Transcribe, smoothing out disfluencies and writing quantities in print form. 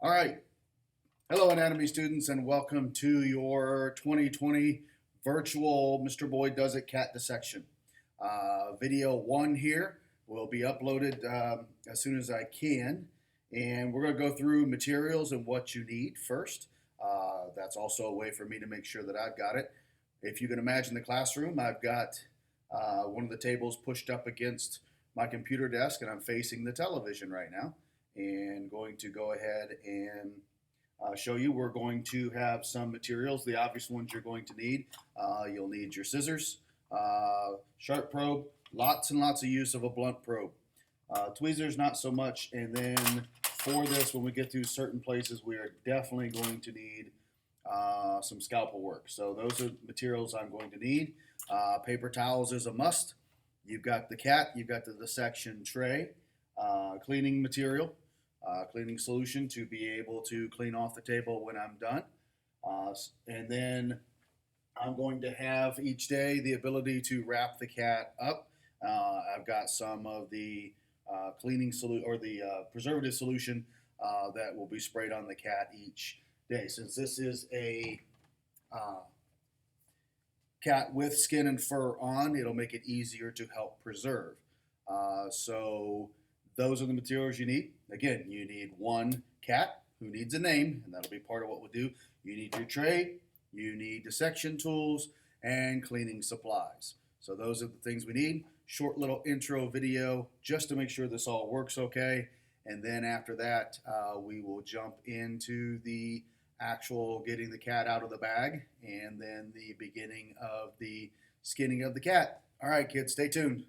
All right. Hello, anatomy students, and welcome to your 2020 virtual Mr. Boyd Does It cat dissection. Video one here will be uploaded as soon as I can, and we're going to go through materials and what you need first. That's also a way for me to make sure that I've got it. If you can imagine the classroom, I've got one of the tables pushed up against my computer desk, and I'm facing the television right now. And going to go ahead and show you. We're going to have some materials, the obvious ones you're going to need. You'll need your scissors, sharp probe, lots and lots of use of a blunt probe. Tweezers, not so much. And then for this, when we get through certain places, we are definitely going to need some scalpel work. So those are materials I'm going to need. Paper towels is a must. You've got the cat, you've got the dissection tray, cleaning material, cleaning solution to be able to clean off the table when I'm done. And then I'm going to have each day the ability to wrap the cat up. I've got some of the cleaning solution or the preservative solution that will be sprayed on the cat each day. Since this is a cat with skin and fur on, it'll make it easier to help preserve. So those are the materials you need. Again, you need one cat who needs a name, and that'll be part of what we'll do. You need your tray, you need dissection tools, and cleaning supplies. So those are the things we need. Short little intro video just to make sure this all works okay. And then after that, we will jump into the actual getting the cat out of the bag and then the beginning of the skinning of the cat. All right, kids, stay tuned.